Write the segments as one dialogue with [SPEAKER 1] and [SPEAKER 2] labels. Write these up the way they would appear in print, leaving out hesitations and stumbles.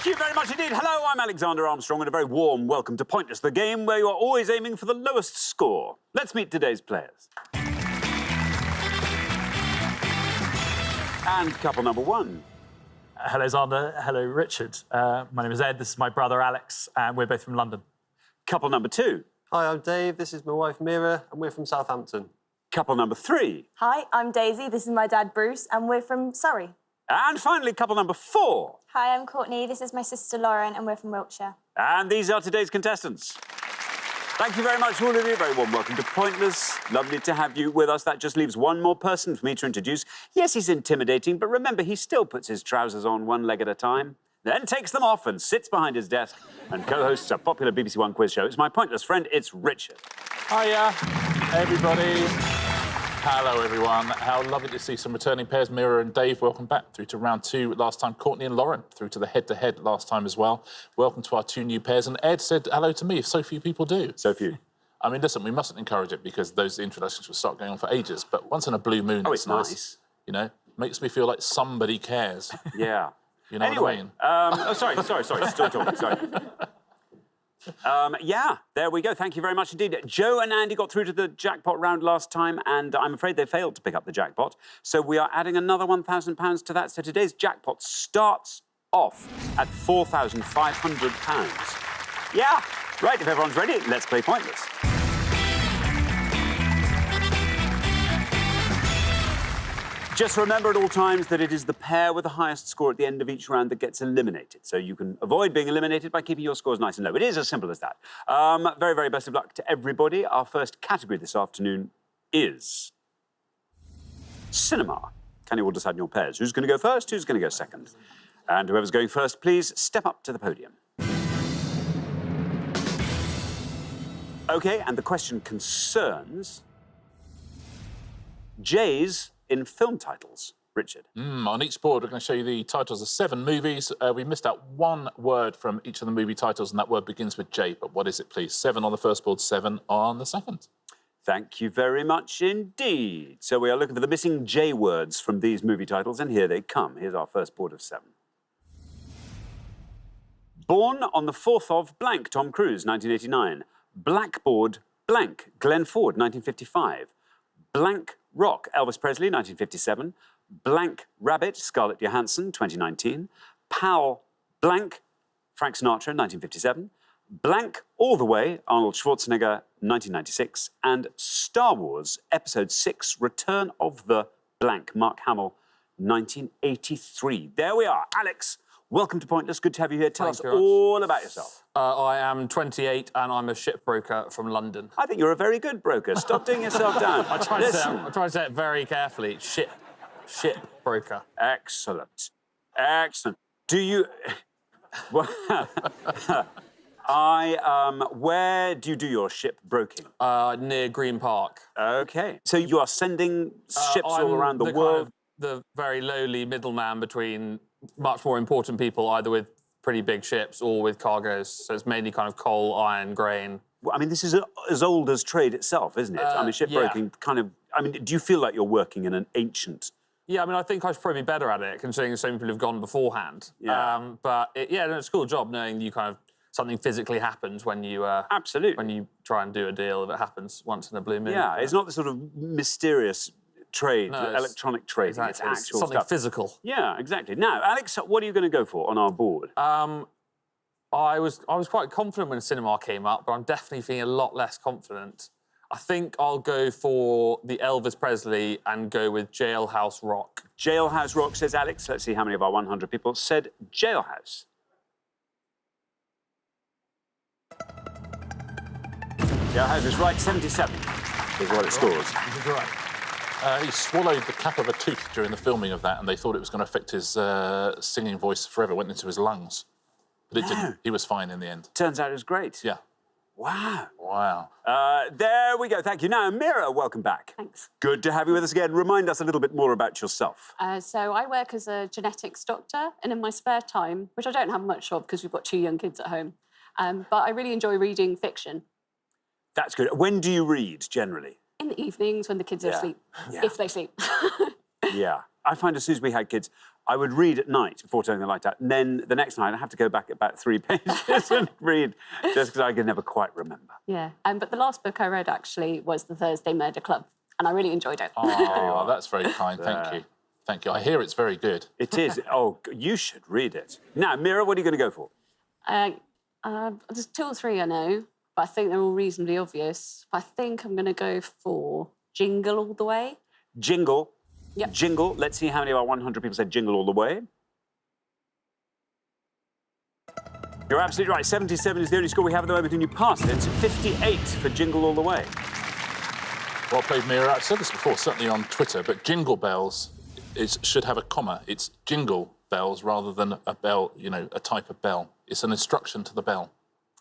[SPEAKER 1] Thank you very much indeed. Hello, I'm Alexander Armstrong, and a very warm welcome to Pointless, the game where you are always aiming for the lowest score. Let's meet today's players. And couple number one.
[SPEAKER 2] Hello, Xander. Hello, Richard. My name is Ed. This is my brother, Alex, and we're both from London.
[SPEAKER 1] Couple number two.
[SPEAKER 3] Hi, I'm Dave. This is my wife, Mira, and we're from Southampton.
[SPEAKER 1] Couple number three.
[SPEAKER 4] Hi, I'm Daisy. This is my dad, Bruce, and we're from Surrey.
[SPEAKER 1] And finally, couple number four.
[SPEAKER 5] Hi, I'm Courtney. This is my sister Lauren, and we're from Wiltshire.
[SPEAKER 1] And these are today's contestants. Thank you very much, all of you. Very warm welcome to Pointless. Lovely to have you with us. That just leaves one more person for me to introduce. Yes, he's intimidating, but remember, he still puts his trousers on one leg at a time, then takes them off and sits behind his desk and co-hosts a popular BBC One quiz show. It's my Pointless friend, it's Richard.
[SPEAKER 6] Hiya, everybody. Hello, everyone. How lovely to see some returning pairs. Mira and Dave, welcome back through to round two last time. Courtney and Lauren through to the head-to-head last time as well. Welcome to our two new pairs. And Ed said hello to me, if so few people do.
[SPEAKER 1] So few.
[SPEAKER 6] I mean, listen, we mustn't encourage it because those introductions will start going on for ages. But once in a blue moon,
[SPEAKER 1] it's nice.
[SPEAKER 6] You know, makes me feel like somebody cares.
[SPEAKER 1] Yeah.
[SPEAKER 6] You know
[SPEAKER 1] anyway,
[SPEAKER 6] what I mean?
[SPEAKER 1] sorry. Still talking, sorry. Yeah, there we go. Thank you very much indeed. Joe and Andy got through to the jackpot round last time, and I'm afraid they failed to pick up the jackpot. So we are adding another £1,000 to that. So today's jackpot starts off at £4,500. Yeah, right, if everyone's ready, let's play Pointless. Just remember at all times that it is the pair with the highest score at the end of each round that gets eliminated. So you can avoid being eliminated by keeping your scores nice and low. It is as simple as that. Very, very best of luck to everybody. Our first category this afternoon is cinema. Can you all decide on your pairs? Who's going to go first? Who's going to go second? And whoever's going first, please step up to the podium. OK, and the question concerns J's in film titles. Richard.
[SPEAKER 6] On each board, we're going to show you the titles of 7 movies. We missed out one word from each of the movie titles, and that word begins with J. But what is it, please? 7 on the first board, 7 on the second.
[SPEAKER 1] Thank you very much indeed. So we are looking for the missing J words from these movie titles, and here they come. Here's our first board of 7. Born on the 4th of blank, Tom Cruise, 1989. Blackboard blank, Glenn Ford, 1955. Blank Rock, Elvis Presley, 1957. Blank Rabbit, Scarlett Johansson, 2019. Pal Blank, Frank Sinatra, 1957. Blank All the Way, Arnold Schwarzenegger, 1996. And Star Wars Episode 6, Return of the Blank, Mark Hamill, 1983. There we are. Alex, welcome to Pointless. Good to have you here. Tell us all about yourself.
[SPEAKER 3] I am 28 and I'm a shipbroker from London.
[SPEAKER 1] I think you're a very good broker. Stop doing yourself down.
[SPEAKER 3] I try to say it very carefully. Shipbroker.
[SPEAKER 1] Excellent. Excellent. Do you... where do you do your ship broking?
[SPEAKER 3] Near Green Park.
[SPEAKER 1] OK. So you are sending ships all around the world?
[SPEAKER 3] The very lowly middleman between much more important people, either with pretty big ships or with cargoes. So it's mainly kind of coal, iron, grain.
[SPEAKER 1] Well, I mean, this is as old as trade itself, isn't it? I mean, shipbroking kind of... I mean, do you feel like you're working in an ancient...
[SPEAKER 3] Yeah, I mean, I think I should probably be better at it, considering so many people have gone beforehand.
[SPEAKER 1] Yeah.
[SPEAKER 3] But, it's a cool job knowing you kind of... Something physically happens when you...
[SPEAKER 1] Absolutely.
[SPEAKER 3] When you try and do a deal, if it happens once in a blue moon.
[SPEAKER 1] Yeah, it's not the sort of mysterious trade, electronic trade.
[SPEAKER 3] Exactly.
[SPEAKER 1] It's actual
[SPEAKER 3] something
[SPEAKER 1] stuff.
[SPEAKER 3] physical.
[SPEAKER 1] Yeah, exactly. Now, Alex, what are you going to go for on our board?
[SPEAKER 3] I was quite confident when cinema came up, but I'm definitely feeling a lot less confident. I think I'll go for the Elvis Presley and go with Jailhouse Rock.
[SPEAKER 1] Jailhouse Rock, says Alex. Let's see how many of our 100 people said Jailhouse. Jailhouse is right, 77 is what it scores.
[SPEAKER 3] This is right.
[SPEAKER 6] He swallowed the cap of a tooth during the filming of that, and they thought it was going to affect his singing voice forever. Went into his lungs. But it didn't. He was fine in the end.
[SPEAKER 1] Turns out it was great.
[SPEAKER 6] Yeah.
[SPEAKER 1] Wow.
[SPEAKER 6] Wow.
[SPEAKER 1] There we go. Thank you. Now, Mira, welcome back.
[SPEAKER 5] Thanks.
[SPEAKER 1] Good to have you with us again. Remind us a little bit more about yourself.
[SPEAKER 5] So I work as a genetics doctor, and in my spare time, which I don't have much of because we've got 2 young kids at home, but I really enjoy reading fiction.
[SPEAKER 1] That's good. When do you read, generally?
[SPEAKER 5] In the evenings when the kids are asleep,
[SPEAKER 1] Yeah.
[SPEAKER 5] if they sleep.
[SPEAKER 1] Yeah. I find as soon as we had kids, I would read at night before turning the light out. And then the next night, I'd have to go back about 3 pages and read, just because I could never quite remember.
[SPEAKER 5] Yeah. But the last book I read, actually, was The Thursday Murder Club, and I really enjoyed it.
[SPEAKER 6] Oh, that's very kind. Thank you. Thank you. I hear it's very good.
[SPEAKER 1] It is. Oh, you should read it. Now, Mira, what are you going to go for?
[SPEAKER 5] There's 2 or 3 I know, but I think they're all reasonably obvious. I think I'm going to go for Jingle All the Way.
[SPEAKER 1] Jingle.
[SPEAKER 5] Yep.
[SPEAKER 1] Jingle. Let's see how many of our 100 people said Jingle All the Way. You're absolutely right. 77 is the only score we have at the moment, and you passed it. 58 for Jingle All the Way.
[SPEAKER 6] Well played, Mira. I've said this before, certainly on Twitter, but Jingle Bells should have a comma. It's Jingle Bells rather than a bell, you know, a type of bell. It's an instruction to the bell.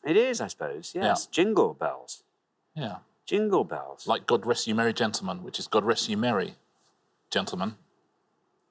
[SPEAKER 1] It is, I suppose, yes.
[SPEAKER 6] Yeah.
[SPEAKER 1] Jingle bells.
[SPEAKER 6] Yeah.
[SPEAKER 1] Jingle bells.
[SPEAKER 6] Like God Rest You Merry Gentlemen, which is God Rest You Merry Gentlemen.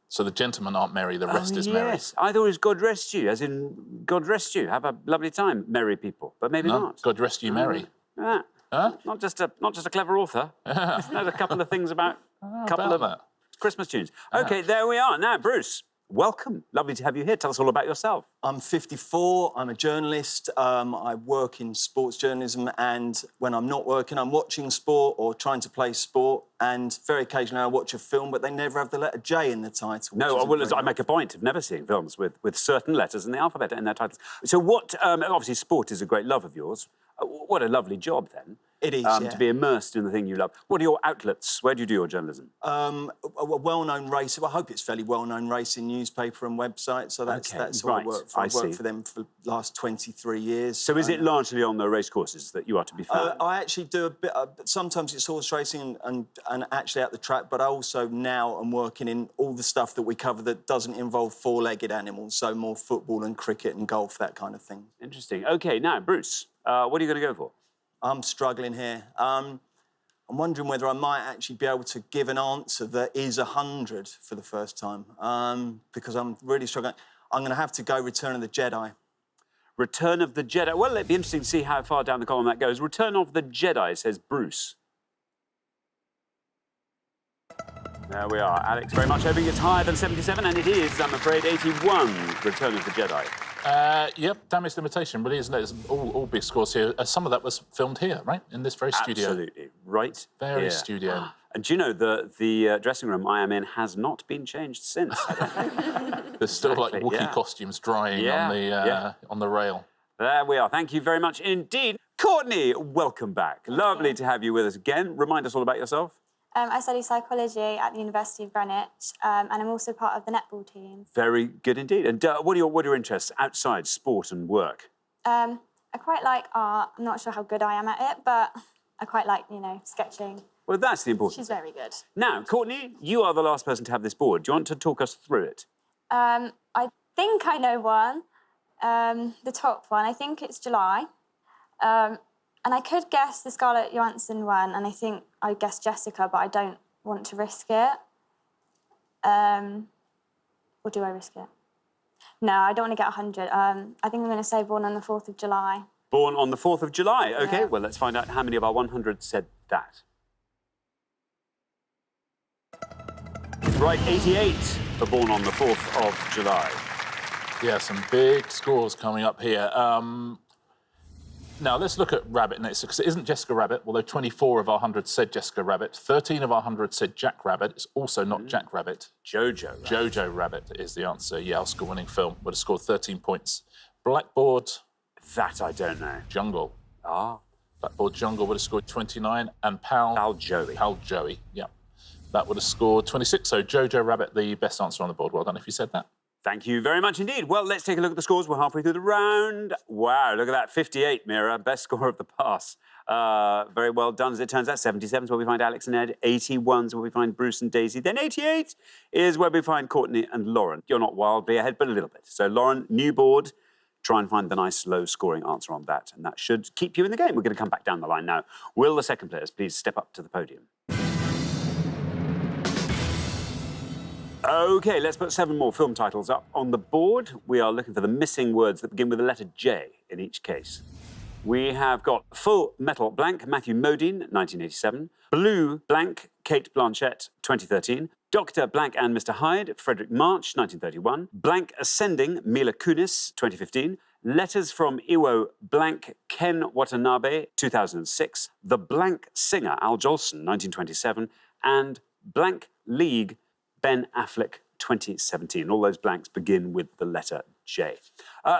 [SPEAKER 6] So the gentlemen aren't merry, the rest is merry.
[SPEAKER 1] Yes, I thought it was God rest you, as in God rest you. Have a lovely time, merry people. But maybe
[SPEAKER 6] No,
[SPEAKER 1] not.
[SPEAKER 6] God Rest You Merry.
[SPEAKER 1] Ah,
[SPEAKER 6] Huh?
[SPEAKER 1] not just a clever author. There's a couple of things about
[SPEAKER 6] About that.
[SPEAKER 1] Christmas tunes. OK, there we are. Now, Bruce, welcome. Lovely to have you here. Tell us all about yourself.
[SPEAKER 7] I'm 54, I'm a journalist, I work in sports journalism, and when I'm not working, I'm watching sport or trying to play sport, and very occasionally I watch a film, but they never have the letter J in the title.
[SPEAKER 1] No, I make a point of never seeing films with certain letters in the alphabet in their titles. So what, obviously sport is a great love of yours. What a lovely job, then.
[SPEAKER 7] It is, yeah.
[SPEAKER 1] To be immersed in the thing you love. What are your outlets? Where do you do your journalism?
[SPEAKER 7] A well-known race, I hope it's fairly well-known racing newspaper and website, so that's who I work for. I've worked for them for the last 23 years.
[SPEAKER 1] So is it largely on the race courses that you are to be found?
[SPEAKER 7] I actually do a bit, sometimes it's horse racing and actually at the track, but I also now am working in all the stuff that we cover that doesn't involve 4-legged animals, so more football and cricket and golf, that kind of thing.
[SPEAKER 1] Interesting. OK, now, Bruce, what are you going to go for?
[SPEAKER 7] I'm struggling here. I'm wondering whether I might actually be able to give an answer that is 100 for the first time, because I'm really struggling. I'm going to have to go Return of the Jedi.
[SPEAKER 1] Return of the Jedi. Well, it'd be interesting to see how far down the column that goes. Return of the Jedi, says Bruce. There we are. Alex very much hoping it's higher than 77, and it is, I'm afraid, 81, Return of the Jedi.
[SPEAKER 6] Yep, Damaged Limitation, really, isn't it? It's all big scores here. Some of that was filmed here, right? In this very studio.
[SPEAKER 1] Absolutely. Right
[SPEAKER 6] Very
[SPEAKER 1] here.
[SPEAKER 6] studio.
[SPEAKER 1] And do you know, the dressing room I am in has not been changed since. I don't think.
[SPEAKER 6] There's still like
[SPEAKER 1] Exactly,
[SPEAKER 6] Wookiee
[SPEAKER 1] yeah.
[SPEAKER 6] costumes drying
[SPEAKER 1] Yeah,
[SPEAKER 6] on the rail.
[SPEAKER 1] There we are. Thank you very much indeed. Courtney, welcome back. Lovely to have you with us again. Remind us all about yourself.
[SPEAKER 4] I study psychology at the University of Greenwich, and I'm also part of the netball team.
[SPEAKER 1] Very good indeed. And what are your interests outside sport and work?
[SPEAKER 4] I quite like art. I'm not sure how good I am at it, but I quite like, sketching.
[SPEAKER 1] Well, that's the important
[SPEAKER 4] She's
[SPEAKER 1] thing.
[SPEAKER 4] very good.
[SPEAKER 1] Now, Courtney, you are the last person to have this board. Do you want to talk us through it?
[SPEAKER 4] I think I know one, the top one. I think it's July. And I could guess the Scarlett Johansson one, and I think I guessed Jessica, but I don't want to risk it. Or do I risk it? No, I don't want to get 100. I think I'm going to say Born on the 4th of July.
[SPEAKER 1] Born on the 4th of July. OK,
[SPEAKER 4] Yeah.
[SPEAKER 1] well, let's find out how many of our 100 said that. Right, 88 are born on the 4th of July.
[SPEAKER 6] Yeah, some big scores coming up here. Now, let's look at Rabbit next, because it isn't Jessica Rabbit, although 24 of our 100 said Jessica Rabbit. 13 of our 100 said Jack Rabbit. It's also not Jack Rabbit.
[SPEAKER 1] Jojo Rabbit.
[SPEAKER 6] Jojo Rabbit is the answer. Yeah, Oscar-winning film. Would have scored 13 points. Blackboard
[SPEAKER 1] That I don't know.
[SPEAKER 6] Jungle.
[SPEAKER 1] Ah,
[SPEAKER 6] Blackboard Jungle would have scored 29. And Pal
[SPEAKER 1] Joey.
[SPEAKER 6] Pal Joey, yeah. That would have scored 26. So Jojo Rabbit, the best answer on the board. Well done if you said that.
[SPEAKER 1] Thank you very much indeed. Well, let's take a look at the scores. We're halfway through the round. Wow, look at that. 58, Mira. Best score of the pass. Very well done. As it turns out, 77 is where we find Alex and Ed. 81 is where we find Bruce and Daisy. Then 88 is where we find Courtney and Lauren. You're not wildly ahead, but a little bit. So, Lauren, new board. Try and find the nice low-scoring answer on that, and that should keep you in the game. We're going to come back down the line now. Will the second players please step up to the podium? OK, let's put 7 more film titles up on the board. We are looking for the missing words that begin with the letter J in each case. We have got Full Metal Blank, Matthew Modine, 1987. Blue Blank, Kate Blanchett, 2013. Dr. Blank and Mr. Hyde, Frederick March, 1931. Blank Ascending, Mila Kunis, 2015. Letters from Iwo Blank Ken Watanabe, 2006. The Blank Singer, Al Jolson, 1927. And Blank League, Ben Affleck, 2017. All those blanks begin with the letter J.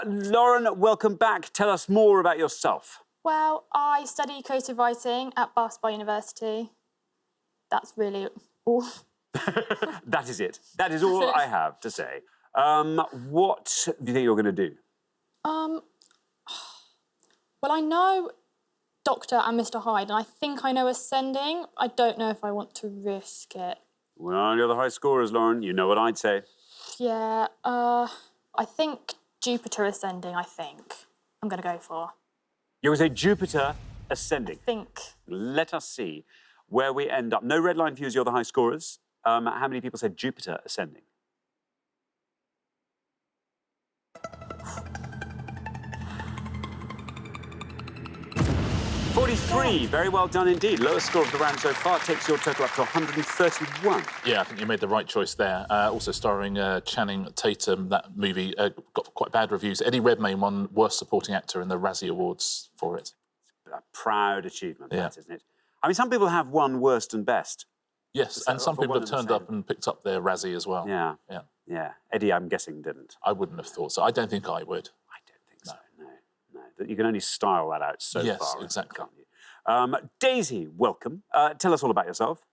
[SPEAKER 1] Lauren, welcome back. Tell us more about yourself.
[SPEAKER 4] Well, I study creative writing at Bath Spa University. That's really all.
[SPEAKER 1] That is it. That is all I have to say. What do you think you're going to do?
[SPEAKER 4] Well, I know Dr. and Mr. Hyde, and I think I know Ascending. I don't know if I want to risk it.
[SPEAKER 1] Well, you're the high scorers, Lauren. You know what I'd say.
[SPEAKER 4] Yeah, I think Jupiter Ascending, I think I'm going to go for.
[SPEAKER 1] You're going to say Jupiter Ascending.
[SPEAKER 4] Think.
[SPEAKER 1] Let us see where we end up. No red line for you as you're the high scorers. How many people said Jupiter Ascending? 43. Very well done indeed. Lowest score of the round so far takes your total up to 131.
[SPEAKER 6] Yeah, I think you made the right choice there. Also starring Channing Tatum. That movie got quite bad reviews. Eddie Redmayne won Worst Supporting Actor in the Razzie Awards for it.
[SPEAKER 1] A proud achievement,
[SPEAKER 6] Yeah.
[SPEAKER 1] that, isn't it? I mean, some people have won worst and best.
[SPEAKER 6] Yes, and some
[SPEAKER 1] for
[SPEAKER 6] people
[SPEAKER 1] one
[SPEAKER 6] have
[SPEAKER 1] and the
[SPEAKER 6] turned up
[SPEAKER 1] same.
[SPEAKER 6] and picked up their Razzie as well.
[SPEAKER 1] Yeah.
[SPEAKER 6] Yeah.
[SPEAKER 1] Yeah. Eddie, I'm guessing, didn't.
[SPEAKER 6] I wouldn't have thought so. I don't think I would.
[SPEAKER 1] I don't think so, no. That you can only style that out so
[SPEAKER 6] Yes,
[SPEAKER 1] far.
[SPEAKER 6] exactly.
[SPEAKER 1] Can't you? Daisy, welcome. Tell us all about yourself.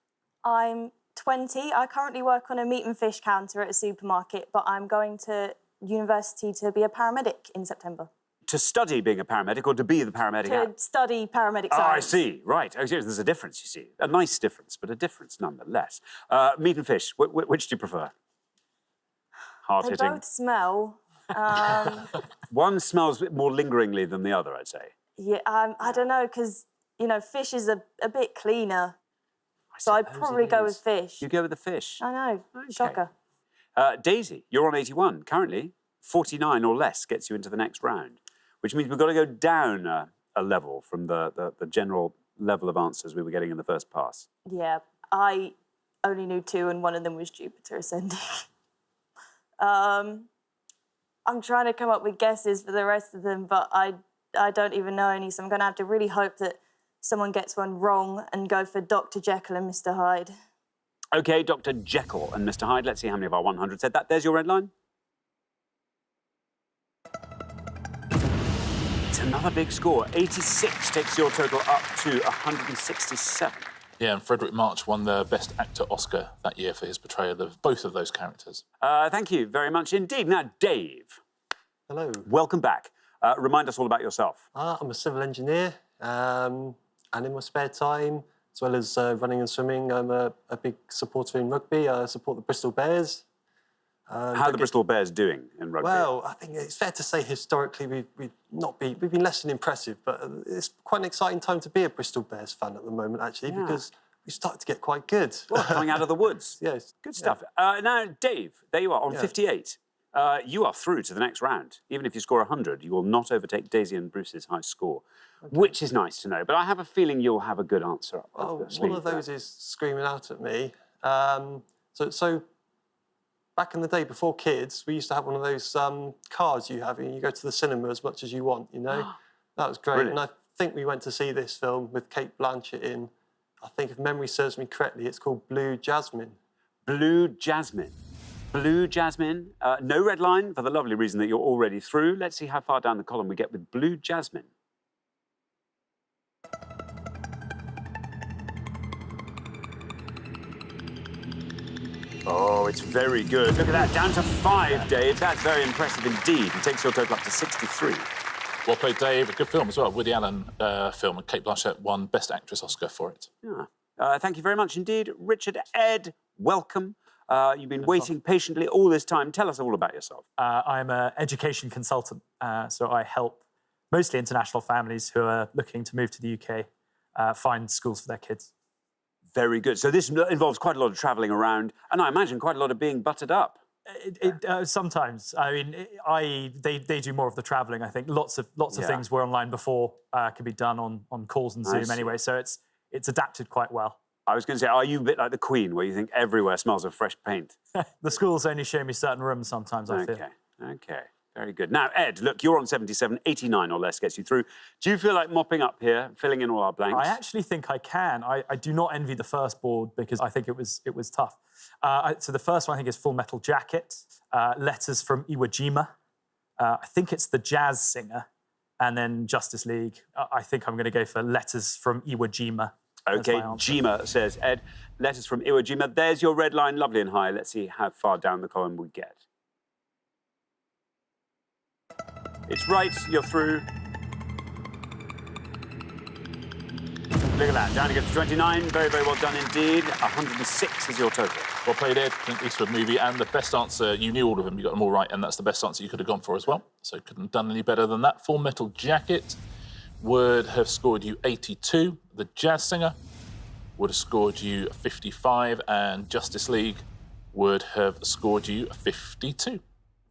[SPEAKER 8] I'm 20. I currently work on a meat and fish counter at a supermarket, but I'm going to university to be a paramedic in September.
[SPEAKER 1] To study being a paramedic or to be the paramedic?
[SPEAKER 8] To study paramedic
[SPEAKER 1] Oh, I
[SPEAKER 8] science.
[SPEAKER 1] see. Right. Oh, yes, there's a difference, you see. A nice difference, but a difference nonetheless. Meat and fish, which do you prefer?
[SPEAKER 8] They
[SPEAKER 1] Hard-hitting.
[SPEAKER 8] both smell.
[SPEAKER 1] One smells more lingeringly than the other, I'd say.
[SPEAKER 8] Yeah, I don't know, because, you know, fish is a bit cleaner. So I'd
[SPEAKER 1] suppose
[SPEAKER 8] probably
[SPEAKER 1] it
[SPEAKER 8] go
[SPEAKER 1] is.
[SPEAKER 8] with fish.
[SPEAKER 1] You go with the fish.
[SPEAKER 8] I know.
[SPEAKER 1] Okay.
[SPEAKER 8] Shocker.
[SPEAKER 1] Daisy, you're on 81 currently. 49 or less gets you into the next round, which means we've got to go down a level from the general level of answers we were getting in the first pass.
[SPEAKER 8] Yeah, I only knew two, and one of them was Jupiter Ascending. I'm trying to come up with guesses for the rest of them, but I don't even know any, so I'm going to have to really hope that someone gets one wrong and go for Dr. Jekyll and Mr. Hyde.
[SPEAKER 1] OK, Dr. Jekyll and Mr. Hyde. Let's see how many of our 100 said that. There's your red line. It's another big score. 86 takes your total up to 167.
[SPEAKER 6] Yeah, and Frederick March won the Best Actor Oscar that year for his portrayal of both of those characters.
[SPEAKER 1] Thank you very much indeed. Now, Dave,
[SPEAKER 9] Hello.
[SPEAKER 1] welcome back. Remind us all about yourself.
[SPEAKER 9] I'm a civil engineer, and in my spare time, as well as running and swimming, I'm a big supporter in rugby. I support the Bristol Bears.
[SPEAKER 1] How are the Bristol Bears doing in rugby?
[SPEAKER 9] Well, I think it's fair to say historically we've been less than impressive, but it's quite an exciting time to be a Bristol Bears fan at the moment, actually, because we started to get quite good.
[SPEAKER 1] Well, coming out of the woods.
[SPEAKER 9] Yes.
[SPEAKER 1] Good stuff. Now, Dave, there you are on 58. You are through to the next round. Even if you score 100, you will not overtake Daisy and Bruce's high score, which is nice to know. But I have a feeling you'll have a good answer up
[SPEAKER 9] Oh,
[SPEAKER 1] your sleeve
[SPEAKER 9] one of
[SPEAKER 1] there.
[SPEAKER 9] those is screaming out at me. So back in the day, before kids, we used to have one of those cars you have, and you go to the cinema as much as you want, you know? That was great.
[SPEAKER 1] Brilliant.
[SPEAKER 9] And I think we went to see this film with Kate Blanchett in, I think if memory serves me correctly, it's called Blue Jasmine.
[SPEAKER 1] Blue Jasmine. Blue Jasmine. No red line for the lovely reason that you're already through. Let's see how far down the column we get with Blue Jasmine. Oh, it's very good. Look at that, down to 5, Dave. That's very impressive indeed. It takes your total up to 63.
[SPEAKER 6] Well played, Dave. A good film as well. Woody Allen film, and Kate Blanchett won Best Actress Oscar for it.
[SPEAKER 1] Yeah. Thank you very much indeed. Richard, Ed, welcome. You've been waiting patiently all this time. Tell us all about yourself.
[SPEAKER 2] I'm an education consultant, so I help mostly international families who are looking to move to the UK find schools for their kids.
[SPEAKER 1] Very good. So this involves quite a lot of travelling around, and I imagine quite a lot of being buttered up.
[SPEAKER 2] Sometimes, I mean, they do more of the travelling. I think lots of
[SPEAKER 1] Yeah.
[SPEAKER 2] things were online before could be done on calls and
[SPEAKER 1] I
[SPEAKER 2] Zoom
[SPEAKER 1] see.
[SPEAKER 2] anyway. So it's adapted quite well.
[SPEAKER 1] I was going to say, are you a bit like the Queen, where you think everywhere smells of fresh paint?
[SPEAKER 2] The schools only show me certain rooms sometimes, I feel.
[SPEAKER 1] Okay. Very good. Now, Ed, look, you're on 77. 89 or less gets you through. Do you feel like mopping up here, filling in all our blanks?
[SPEAKER 2] I actually think I can. I do not envy the first board because I think it was tough. So the first one, I think, is Full Metal Jacket, Letters from Iwo Jima. I think it's The Jazz Singer, and then Justice League. I think I'm going to go for Letters from Iwo Jima.
[SPEAKER 1] OK, Jima, says Ed. Letters from Iwo Jima. There's your red line, lovely and high. Let's see how far down the column we get. It's right, you're through. Look at that, down to get to 29. Very, very well done indeed. 106 is your total.
[SPEAKER 6] Well played, Ed. Clint Eastwood movie, and the best answer, you knew all of them, you got them all right, and that's the best answer you could have gone for as well. So couldn't have done any better than that. Full Metal Jacket would have scored you 82. The Jazz Singer would have scored you 55, and Justice League would have scored you 52.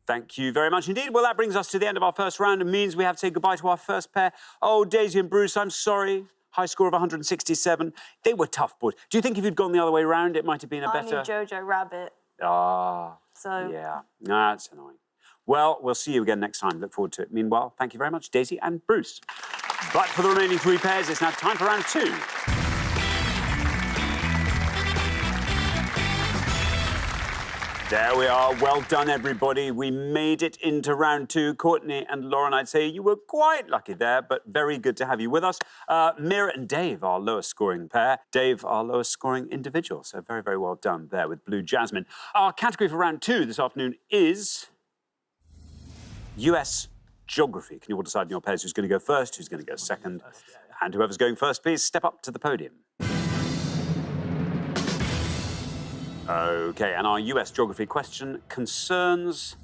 [SPEAKER 1] Thank you very much indeed. Well, that brings us to the end of our first round and means we have to say goodbye to our first pair. Oh, Daisy and Bruce, I'm sorry. High score of 167. They were tough, boys. Do you think if you'd gone the other way round, it might have been a better...
[SPEAKER 8] I knew Jojo Rabbit.
[SPEAKER 1] Ah,
[SPEAKER 8] so...
[SPEAKER 1] yeah. That's annoying. Well, we'll see you again next time. Look forward to it. Meanwhile, thank you very much, Daisy and Bruce. But for the remaining 3 pairs, it's now time for round 2. There we are. Well done, everybody. We made it into round 2. Courtney and Lauren, I'd say you were quite lucky there, but very good to have you with us. Mira and Dave, our lowest scoring pair. Dave, our lowest scoring individual. So very, very well done there with Blue Jasmine. Our category for round 2 this afternoon is US Geography. Can you all decide in your pairs who's going to go first, who's going to go second? And whoever's going first, please step up to the podium. OK, and our US Geography question concerns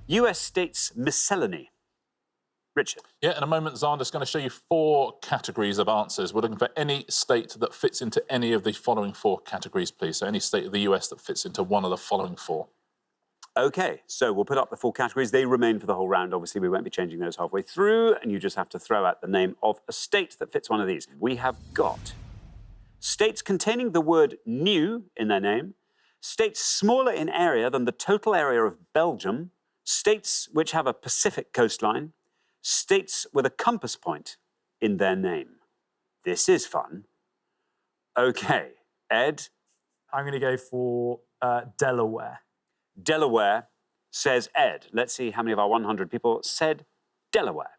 [SPEAKER 1] US states miscellany. Richard.
[SPEAKER 6] Yeah, in a moment, Xander's going to show you 4 categories of answers. We're looking for any state that fits into any of the following 4 categories, please. So any state of the US that fits into one of the following 4.
[SPEAKER 1] OK, so we'll put up the 4 categories. They remain for the whole round. Obviously, we won't be changing those halfway through, and you just have to throw out the name of a state that fits one of these. We have got states containing the word new in their name, states smaller in area than the total area of Belgium, states which have a Pacific coastline, states with a compass point in their name. This is fun. OK, Ed?
[SPEAKER 2] I'm going to go for Delaware.
[SPEAKER 1] Delaware, says Ed. Let's see how many of our 100 people said Delaware.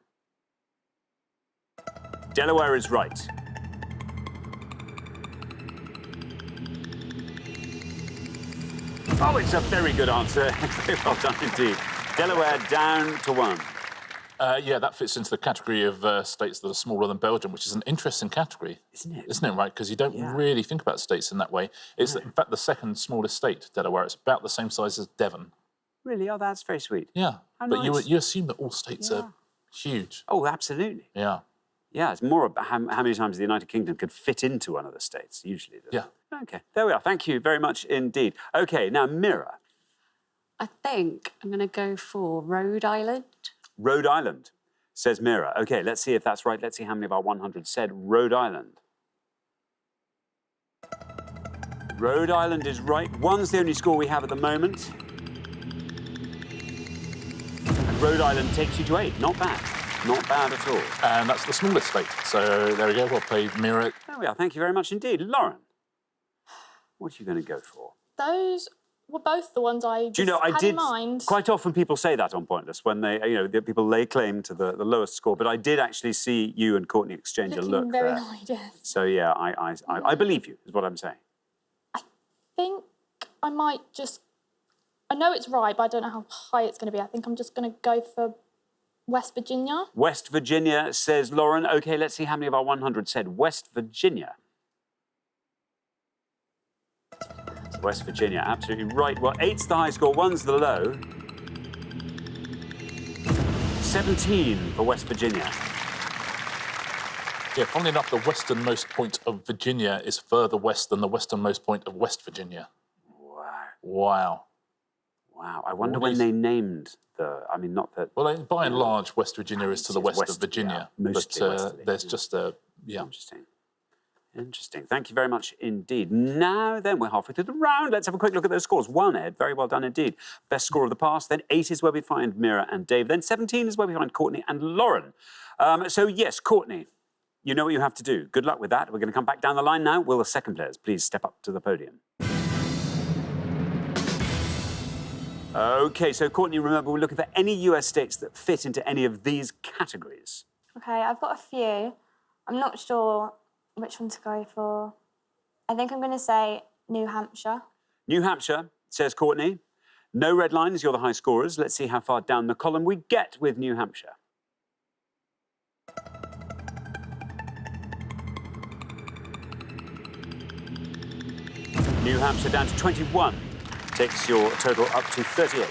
[SPEAKER 1] Delaware is right. Oh, it's a very good answer. Very well done indeed. Delaware down to 1.
[SPEAKER 6] Yeah, that fits into the category of states that are smaller than Belgium, which is an interesting category.
[SPEAKER 1] Isn't it?
[SPEAKER 6] Isn't it, right? Because you don't really think about states in that way. It's, in fact, the second smallest state, Delaware. It's about the same size as Devon.
[SPEAKER 1] Really? Oh, that's very sweet.
[SPEAKER 6] Yeah.
[SPEAKER 1] How
[SPEAKER 6] But
[SPEAKER 1] nice.
[SPEAKER 6] you assume that all states are huge.
[SPEAKER 1] Oh, absolutely.
[SPEAKER 6] Yeah.
[SPEAKER 1] Yeah, it's more about how many times the United Kingdom could fit into one of the states, usually.
[SPEAKER 6] Yeah.
[SPEAKER 1] OK, there we are. Thank you very much indeed. OK, now, Mira.
[SPEAKER 5] I think I'm going to go for Rhode Island.
[SPEAKER 1] Rhode Island, says Mira. OK, let's see if that's right. Let's see how many of our 100 said Rhode Island. Rhode Island is right. 1's the only score we have at the moment. And Rhode Island takes you to 8. Not bad. Not bad at all.
[SPEAKER 6] And that's the smallest state. So there we go. Well played, Mira.
[SPEAKER 1] There we are. Thank you very much indeed. Lauren, what are you going to go for?
[SPEAKER 10] Those were both the ones I
[SPEAKER 1] Do you know, I
[SPEAKER 10] had
[SPEAKER 1] did.
[SPEAKER 10] in mind.
[SPEAKER 1] Quite often people say that on Pointless when they, the people lay claim to the lowest score. But I did actually see you and Courtney exchange
[SPEAKER 10] Looking
[SPEAKER 1] a look
[SPEAKER 10] very
[SPEAKER 1] there.
[SPEAKER 10] high, yes.
[SPEAKER 1] So yeah, I believe you, is what I'm saying.
[SPEAKER 10] I think I might just... I know it's right, but I don't know how high it's going to be. I think I'm just going to go for West Virginia.
[SPEAKER 1] West Virginia, says Lauren. OK, let's see how many of our 100 said West Virginia. West Virginia, absolutely right. Well, 8's the high score, 1's the low. 17 for West Virginia.
[SPEAKER 6] Yeah, funnily enough, the westernmost point of Virginia is further west than the westernmost point of West Virginia.
[SPEAKER 1] Wow.
[SPEAKER 6] Wow.
[SPEAKER 1] Wow. I wonder when they named the... I mean, not that...
[SPEAKER 6] Well, by and large, West Virginia is to the
[SPEAKER 1] it's
[SPEAKER 6] west
[SPEAKER 1] west,
[SPEAKER 6] of Virginia.
[SPEAKER 1] yeah, mostly
[SPEAKER 6] but
[SPEAKER 1] westerly.
[SPEAKER 6] there's just a... Yeah.
[SPEAKER 1] Interesting. Interesting. Thank you very much indeed. Now then, we're halfway through the round. Let's have a quick look at those scores. 1, Ed. Very well done indeed. Best score of the past. Then 8 is where we find Mira and Dave. Then 17 is where we find Courtney and Lauren. So, yes, Courtney, you know what you have to do. Good luck with that. We're going to come back down the line now. Will the second players please step up to the podium? OK, so, Courtney, remember, we're looking for any US states that fit into any of these categories.
[SPEAKER 4] OK, I've got a few. I'm not sure which one to go for. I think I'm going to say New Hampshire.
[SPEAKER 1] New Hampshire, says Courtney. No red lines, you're the high scorers. Let's see how far down the column we get with New Hampshire. New Hampshire down to 21. Takes your total up to 38.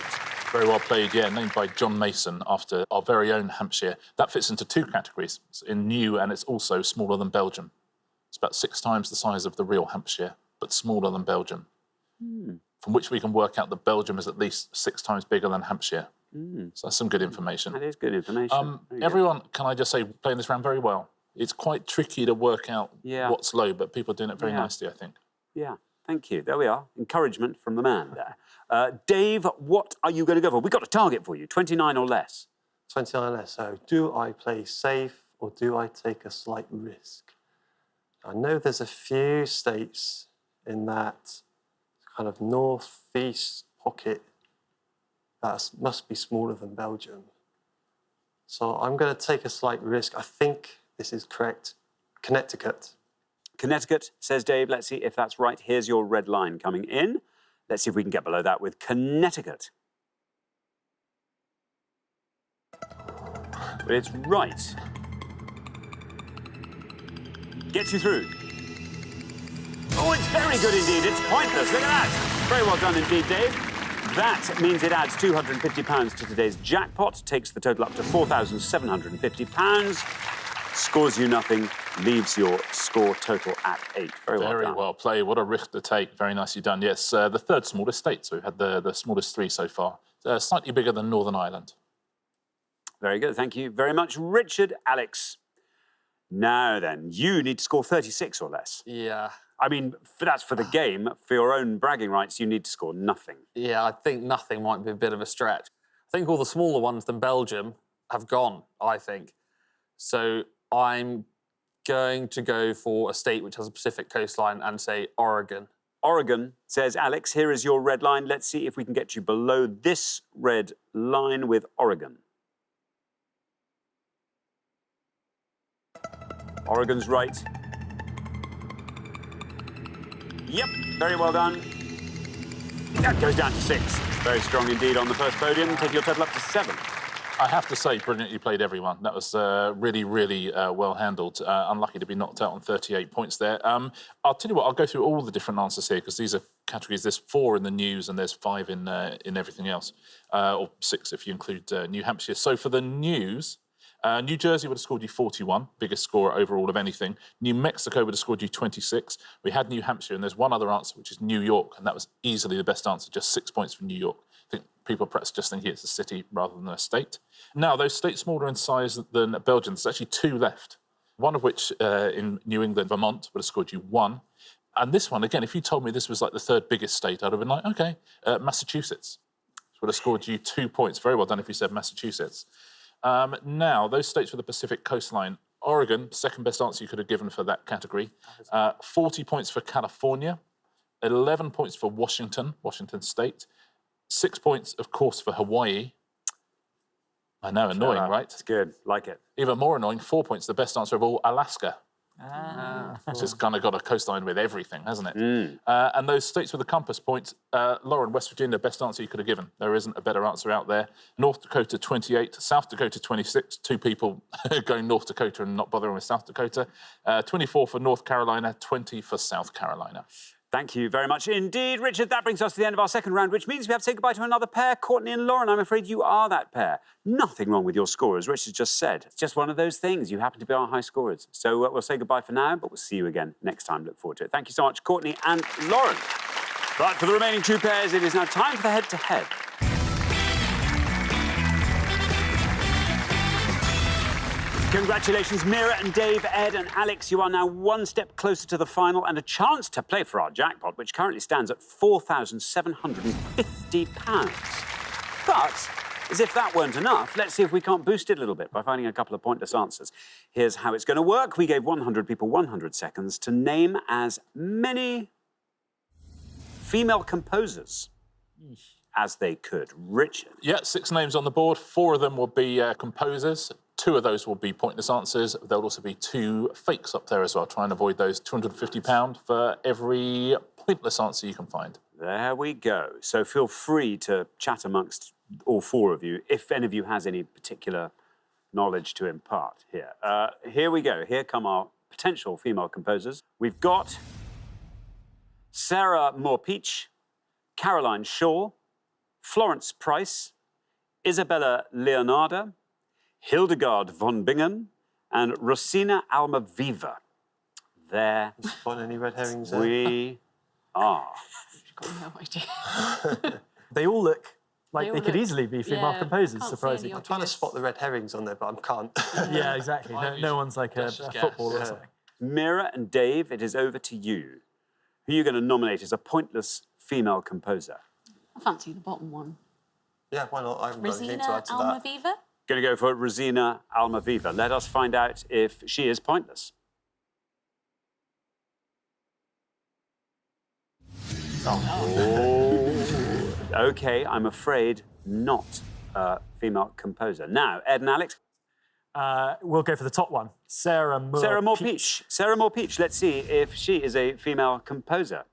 [SPEAKER 6] Very well played, yeah, named by John Mason after our very own Hampshire. That fits into 2 categories. It's in new and it's also smaller than Belgium. It's about 6 times the size of the real Hampshire, but smaller than Belgium. From which we can work out that Belgium is at least 6 times bigger than Hampshire. So that's some good information.
[SPEAKER 1] That is good information.
[SPEAKER 6] Everyone, can I just say, playing this round very well. It's quite tricky to work out what's low, but people are doing it very nicely, I think.
[SPEAKER 1] Yeah, thank you. There we are. Encouragement from the man there. Dave, what are you going to go for? We've got a target for you, 29 or less.
[SPEAKER 9] 29 less. So do I play safe or do I take a slight risk? I know there's a few states in that kind of northeast pocket that must be smaller than Belgium. So I'm going to take a slight risk. I think this is correct. Connecticut.
[SPEAKER 1] Connecticut, says Dave. Let's see if that's right. Here's your red line coming in. Let's see if we can get below that with Connecticut. But it's right. Gets you through. Oh, it's very good indeed. It's pointless. Look at that. Very well done indeed, Dave. That means it adds £250 to today's jackpot, takes the total up to £4,750, scores you nothing, leaves your score total at 8. Very well done.
[SPEAKER 6] Very well played. What a risk to take. Very nicely done. Yes, the 3rd smallest state. So we've had the smallest 3 so far. Slightly bigger than Northern Ireland.
[SPEAKER 1] Very good. Thank you very much, Richard. Alex. Now then, you need to score 36 or less.
[SPEAKER 3] Yeah.
[SPEAKER 1] I mean, that's for the game. For your own bragging rights, you need to score nothing.
[SPEAKER 3] Yeah, I think nothing might be a bit of a stretch. I think all the smaller ones than Belgium have gone, I think. So I'm going to go for a state which has a Pacific coastline and say Oregon.
[SPEAKER 1] Oregon, says Alex. Here is your red line. Let's see if we can get you below this red line with Oregon. Oregon's right. Yep, very well done. That goes down to 6. Very strong indeed on the first podium, taking your total up to 7.
[SPEAKER 6] I have to say, brilliantly played everyone. That was really, really well handled. Unlucky to be knocked out on 38 points there. I'll tell you what, I'll go through all the different answers here because these are categories. There's 4 in the news and there's 5 in everything else, or 6 if you include New Hampshire. So for the news, New Jersey would have scored you 41, biggest score overall of anything. New Mexico would have scored you 26. We had New Hampshire, and there's one other answer, which is New York, and that was easily the best answer, just 6 points for New York. I think people perhaps just think it's a city rather than a state. Now, those states smaller in size than Belgium, there's actually 2 left, one of which in New England, Vermont, would have scored you 1. And this one, again, if you told me this was like the 3rd biggest state, I'd have been like, OK, Massachusetts would have scored you 2 points. Very well done if you said Massachusetts. Now, those states with the Pacific coastline, Oregon, 2nd best answer you could have given for that category. 40 points for California, 11 points for Washington State, 6 points, of course, for Hawaii. I know, annoying, right?
[SPEAKER 1] It's good, like it.
[SPEAKER 6] Even more annoying, 4 points, the best answer of all, Alaska. Which has kind of got a coastline with everything, hasn't it? And those states with the compass points, Lauren, West Virginia, best answer you could have given. There isn't a better answer out there. North Dakota, 28. South Dakota, 26. 2 people going North Dakota and not bothering with South Dakota. 24 for North Carolina, 20 for South Carolina.
[SPEAKER 1] Thank you very much indeed, Richard. That brings us to the end of our second round, which means we have to say goodbye to another pair, Courtney and Lauren. I'm afraid you are that pair. Nothing wrong with your score, as Richard just said. It's just one of those things. You happen to be our high scorers. So we'll say goodbye for now, but we'll see you again next time. Look forward to it. Thank you so much, Courtney and Lauren. Right, for the remaining 2 pairs, it is now time for the head-to-head. Congratulations, Mira and Dave, Ed and Alex. You are now one step closer to the final and a chance to play for our jackpot, which currently stands at £4,750. But, as if that weren't enough, let's see if we can't boost it a little bit by finding a couple of pointless answers. Here's how it's going to work. We gave 100 people 100 seconds to name as many female composers as they could. Richard.
[SPEAKER 6] Yeah, 6 names on the board. 4 of them will be composers. 2 of those will be pointless answers. There'll also be 2 fakes up there as well. Try and avoid those. £250 for every pointless answer you can find.
[SPEAKER 1] There we go. So feel free to chat amongst all 4 of you, if any of you has any particular knowledge to impart here. Here we go. Here come our potential female composers. We've got Sarah Moore-Peach, Caroline Shaw, Florence Price, Isabella Leonarda, Hildegard von Bingen, and Rosina Almaviva. There
[SPEAKER 9] Spot any red herrings there?
[SPEAKER 1] we are.
[SPEAKER 5] I've got no idea.
[SPEAKER 2] They all look like
[SPEAKER 5] They
[SPEAKER 2] they
[SPEAKER 5] all
[SPEAKER 2] could
[SPEAKER 5] look-
[SPEAKER 2] easily be female
[SPEAKER 5] yeah,
[SPEAKER 2] composers,
[SPEAKER 5] can't see
[SPEAKER 2] surprisingly.
[SPEAKER 5] any
[SPEAKER 9] I'm trying to spot the red herrings on there, but I can't.
[SPEAKER 2] Yeah, exactly. No one's like a
[SPEAKER 3] Let's just guess.
[SPEAKER 2] footballer or
[SPEAKER 9] Yeah.
[SPEAKER 2] something.
[SPEAKER 1] Mira and Dave, it is over to you. Who are you going to nominate as a pointless female composer?
[SPEAKER 5] I fancy the bottom one.
[SPEAKER 9] Yeah, why not? I haven't got anything to
[SPEAKER 5] Rosina
[SPEAKER 9] add to that.
[SPEAKER 5] Almaviva?
[SPEAKER 1] Going to go for Rosina Almaviva. Let us find out if she is pointless. Oh. OK, I'm afraid not a female composer. Now, Ed and Alex.
[SPEAKER 2] We'll go for the top one. Sarah Moore-Peach.
[SPEAKER 1] Sarah Moore-Peach. Sarah Moore-Peach. Let's see if she is a female composer.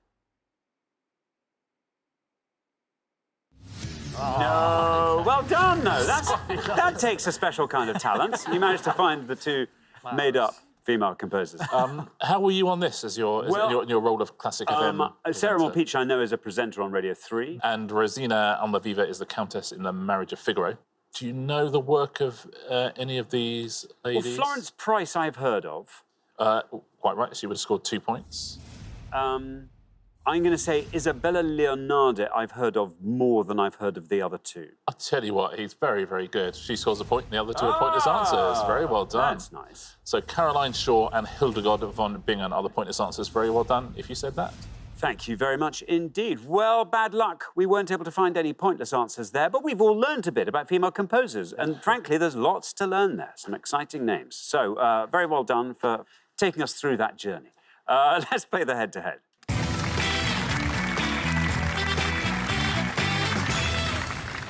[SPEAKER 1] No, well done, though. That takes a special kind of talent. You managed to find the 2 made-up female composers.
[SPEAKER 6] How were you on this as your role of Classic FM?
[SPEAKER 1] Sarah
[SPEAKER 6] presenter?
[SPEAKER 1] Moore-Peach, I know, is a presenter on Radio 3.
[SPEAKER 6] And Rosina Almaviva is the Countess in The Marriage of Figaro. Do you know the work of any of these
[SPEAKER 1] Well,
[SPEAKER 6] ladies?
[SPEAKER 1] Florence Price I've heard of.
[SPEAKER 6] Quite right, she would have scored 2 points.
[SPEAKER 1] I'm going to say Isabella Leonarda I've heard of more than I've heard of the other 2.
[SPEAKER 6] I'll tell you what, he's very, very good. She scores a point, and the other 2 are pointless answers. Very well done.
[SPEAKER 1] That's nice.
[SPEAKER 6] So Caroline Shaw and Hildegard von Bingen are the pointless answers. Very well done, if you said that.
[SPEAKER 1] Thank you very much indeed. Well, bad luck. We weren't able to find any pointless answers there, but we've all learned a bit about female composers. And frankly, there's lots to learn there, some exciting names. So very well done for taking us through that journey. Let's play the head-to-head.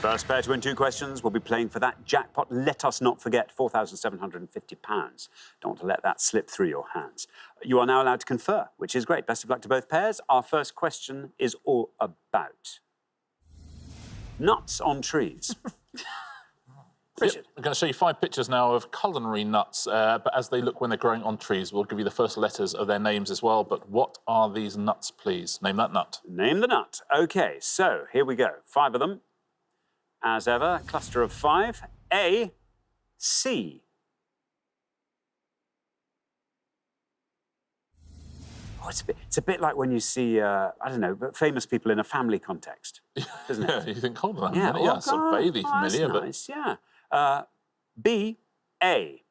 [SPEAKER 1] First pair to win 2 questions will be playing for that jackpot. Let us not forget, £4,750. Don't want to let that slip through your hands. You are now allowed to confer, which is great. Best of luck to both pairs. Our first question is all about nuts on trees. Richard.
[SPEAKER 6] Yep, I'm going to show you 5 pictures now of culinary nuts, but as they look when they're growing on trees, we'll give you the first letters of their names as well. But what are these nuts, please? Name that nut.
[SPEAKER 1] Name the nut. OK, so here we go. 5 of them. As ever, cluster of 5. A, C. Oh, it's a bit like when you see, I don't know, but famous people in a family context, isn't it?
[SPEAKER 6] Yeah, you think, hold on a
[SPEAKER 1] Yeah,
[SPEAKER 6] minute. Yeah,
[SPEAKER 1] oh,
[SPEAKER 6] so
[SPEAKER 1] God.
[SPEAKER 6] vaguely
[SPEAKER 1] Oh, that's
[SPEAKER 6] familiar, but
[SPEAKER 1] nice, yeah. B, A.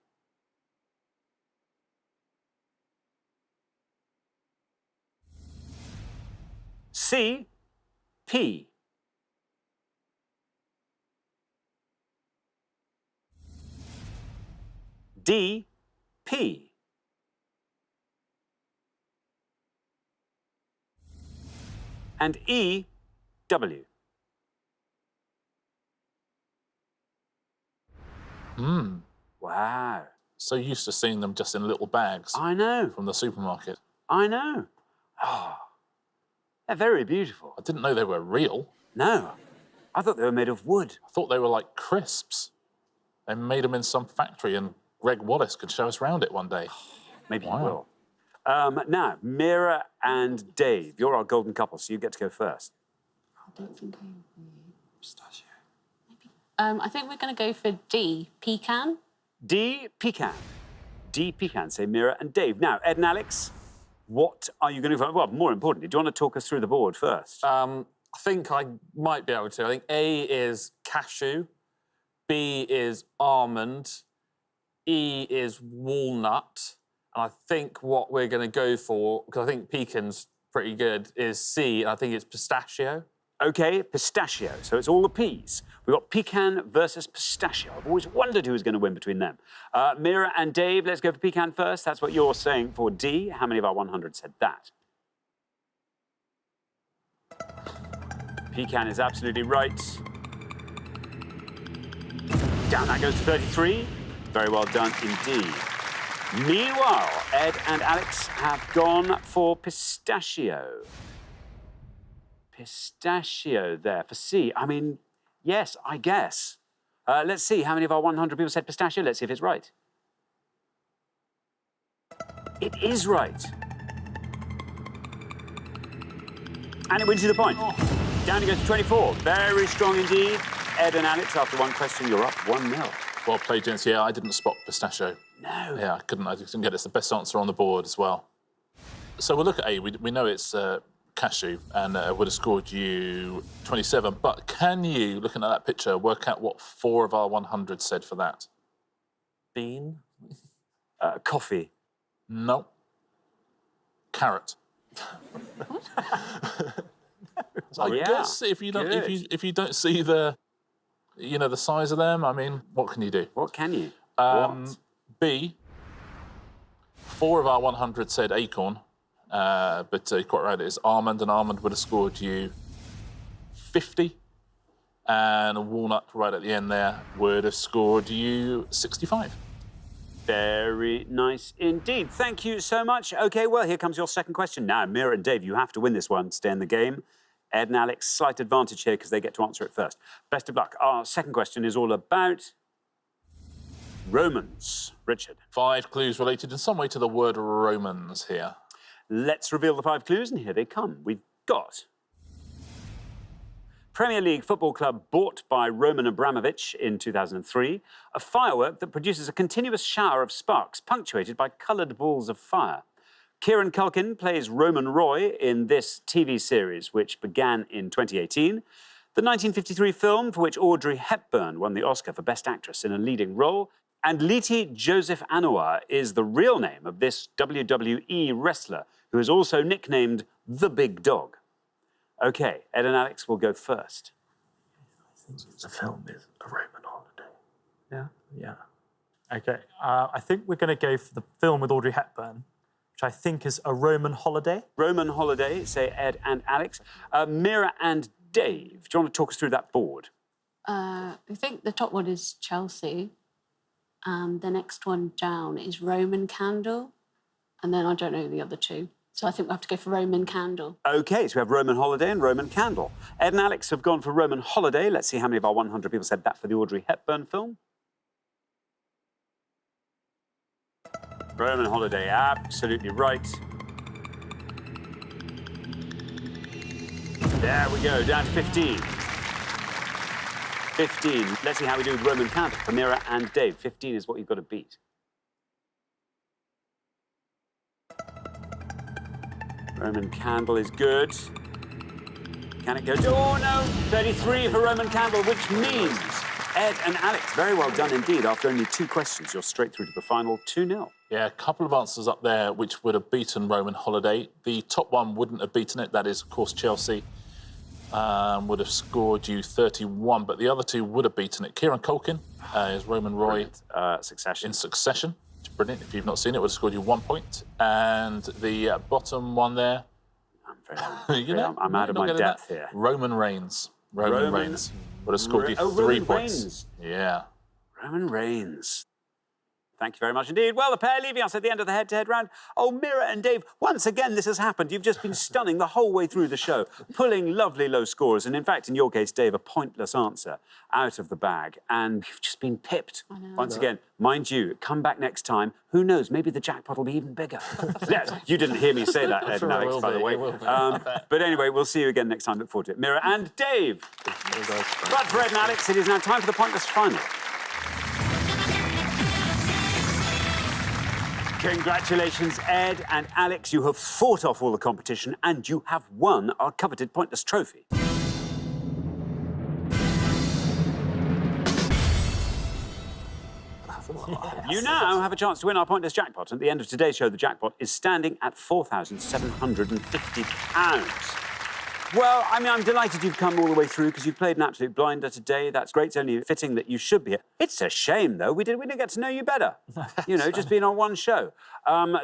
[SPEAKER 1] C, P. D, P. And E, W. Wow.
[SPEAKER 6] so used to seeing them just in little bags
[SPEAKER 1] I know.
[SPEAKER 6] from the supermarket.
[SPEAKER 1] I know. Oh, they're very beautiful.
[SPEAKER 6] I didn't know they were real.
[SPEAKER 1] No, I thought they were made of wood.
[SPEAKER 6] I thought they were like crisps. They made them in some factory, and Greg Wallace could show us around it one day.
[SPEAKER 1] Maybe
[SPEAKER 6] Wow.
[SPEAKER 1] you will. Now, Mira and Dave, you're our golden couple, so you get to go first.
[SPEAKER 5] I don't think I agree. Pistachio. Maybe. I think we're going to go for D, pecan.
[SPEAKER 1] D, pecan. D, pecan, say Mira and Dave. Now, Ed and Alex, what are you going to do? Well, more importantly, do you want to talk us through the board first?
[SPEAKER 3] I think I might be able to. I think A is cashew, B is almond, E is walnut. And I think what we're going to go for, because I think pecan's pretty good, is C, and I think it's pistachio.
[SPEAKER 1] OK, pistachio. So it's all the P's. We've got pecan versus pistachio. I've always wondered who was going to win between them. Mira and Dave, let's go for pecan first. That's what you're saying for D. How many of our 100 said that? Pecan is absolutely right. Down that goes to 33. Very well done indeed. Meanwhile, Ed and Alex have gone for pistachio. Pistachio there for C. I mean, yes, I guess. Let's see how many of our 100 people said pistachio. Let's see if it's right. It is right. And it wins you the point. Down it goes to 24. Very strong indeed. Ed and Alex, after one question, you're up 1-0.
[SPEAKER 6] Well played, gents. Yeah, I didn't spot pistachio.
[SPEAKER 1] No.
[SPEAKER 6] Yeah, I just didn't get it. It's the best answer on the board as well. So we'll look at A. We know it's cashew, and would have scored you 27. But can you, looking at that picture, work out what 4 of our 100 said for that?
[SPEAKER 3] Bean.
[SPEAKER 1] Coffee.
[SPEAKER 6] No. Carrot.
[SPEAKER 1] Oh, yeah.
[SPEAKER 6] Guess if you don't see the, the size of them, I mean, what can you do?
[SPEAKER 1] What can you? What?
[SPEAKER 6] B. 4 of our 100 said acorn, but you're quite right, it is almond, and almond would have scored you 50, and a walnut right at the end there would have scored you 65.
[SPEAKER 1] Very nice indeed. Thank you so much. OK, well, here comes your second question. Now, Mira and Dave, you have to win this one to stay in the game. Ed and Alex, slight advantage here because they get to answer it first. Best of luck. Our second question is all about Romans. Richard.
[SPEAKER 6] 5 clues related in some way to the word Romans here.
[SPEAKER 1] Let's reveal the 5 clues, and here they come. We've got Premier League football club bought by Roman Abramovich in 2003, a firework that produces a continuous shower of sparks punctuated by coloured balls of fire. Kieran Culkin plays Roman Roy in this TV series, which began in 2018. The 1953 film for which Audrey Hepburn won the Oscar for Best Actress in a leading role. And Liti Joseph Anwar is the real name of this WWE wrestler, who is also nicknamed The Big Dog. OK, Ed and Alex will go first.
[SPEAKER 2] I think the film is A Roman Holiday. Yeah? Yeah. OK, I think we're going to go for the film with Audrey Hepburn, which I think is A Roman Holiday.
[SPEAKER 1] Roman Holiday, say Ed and Alex. Mira and Dave, do you want to talk us through that board?
[SPEAKER 5] I think the top one is Chelsea, and the next one down is Roman Candle, and then I don't know the other two. So I think we have to go for Roman Candle. OK, so we have Roman Holiday and Roman Candle. Ed and Alex have gone for Roman Holiday. Let's see how many of our 100 people said that for the Audrey Hepburn film. Roman Holiday, absolutely right. There we go, down to 15. 15. Let's see how we do with Roman Candle. For Mira and Dave, 15 is what you've got to beat. Roman Candle is good. Can it go to... Oh, no! 33 for Roman Candle, which means Ed and Alex, very well done indeed. After only 2 questions, you're straight through to the final 2-0.
[SPEAKER 6] Yeah, a couple of answers up there which would have beaten Roman Holiday. The top one wouldn't have beaten it. That is, of course, Chelsea. Would have scored you 31, but the other 2 would have beaten it. Kieran Culkin is Roman Roy
[SPEAKER 1] Succession.
[SPEAKER 6] in Succession. It's brilliant. If you've not seen it, it would have scored you 1 point. And the bottom one there...
[SPEAKER 1] I'm out of my depth here.
[SPEAKER 6] Roman Reigns. Roman Reigns would have scored you 3 points.
[SPEAKER 1] Reigns.
[SPEAKER 6] Yeah.
[SPEAKER 1] Roman Reigns. Thank you very much indeed. Well, the pair leaving us at the end of the head-to-head round. Oh, Mira and Dave, once again this has happened. You've just been stunning the whole way through the show, pulling lovely low scores, and in fact, in your case, Dave, a pointless answer out of the bag. And you've just been pipped. Once again, mind you, come back next time. Who knows, maybe the jackpot will be even bigger. Yes, you didn't hear me say that, Ed and Alex, by the way. But anyway, we'll see you again next time. Look forward to it. Mira and Dave. But for Ed and Alex, it is now time for the pointless final. Congratulations, Ed and Alex. You have fought off all the competition and you have won our coveted Pointless Trophy. You now have a chance to win our Pointless Jackpot. At the end of today's show, the jackpot is standing at £4,750. Well, I mean, I'm delighted you've come all the way through because you've played an absolute blinder today. That's great. It's only fitting that you should be here. It's a shame, though. We didn't get to know you better. You know, just being on one show.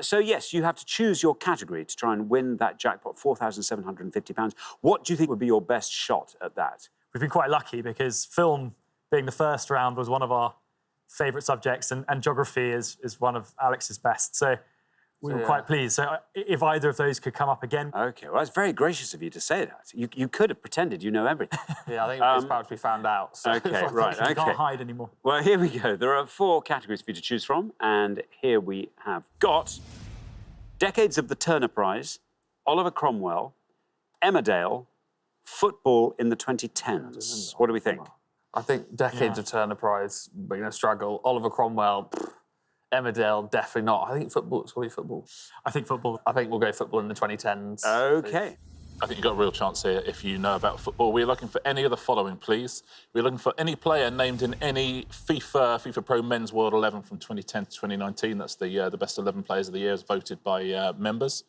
[SPEAKER 1] So, yes, you have to choose your category to try and win that jackpot, £4,750. What do you think would be your best shot at that?
[SPEAKER 2] We've been quite lucky because film, being the first round, was one of our favourite subjects, and geography is one of Alex's best. So we were quite pleased. So if either of those could come up again.
[SPEAKER 1] OK, well, it's very gracious of you to say that. You could have pretended you know everything.
[SPEAKER 3] Yeah, I think it's about to be found out. So.
[SPEAKER 1] OK, right,
[SPEAKER 2] You
[SPEAKER 1] OK.
[SPEAKER 2] can't hide anymore.
[SPEAKER 1] Well, here we go. There are 4 categories for you to choose from, and here we have got Decades of the Turner Prize, Oliver Cromwell, Emmerdale, Football in the 2010s. What do we think?
[SPEAKER 3] I think Decades of Turner Prize, we're going to struggle. Oliver Cromwell, Emmerdale, definitely not. I think football, it's going to be football.
[SPEAKER 2] I think football.
[SPEAKER 3] I think we'll go football in the 2010s.
[SPEAKER 1] OK.
[SPEAKER 6] I think you've got a real chance here if you know about football. We're looking for any of the following, please. We're looking for any player named in any FIFA Pro Men's World 11 from 2010 to 2019. That's the best 11 players of the year as voted by members.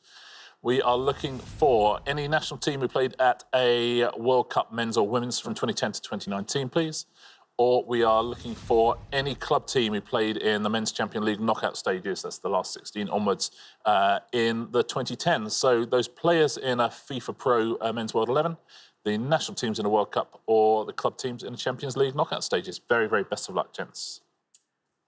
[SPEAKER 6] We are looking for any national team who played at a World Cup men's or women's from 2010 to 2019, please. Or we are looking for any club team who played in the Men's Champions League knockout stages, that's the last 16 onwards, in the 2010s. So those players in a FIFA Pro Men's World 11, the national teams in a World Cup, or the club teams in the Champions League knockout stages. Very, very best of luck, gents.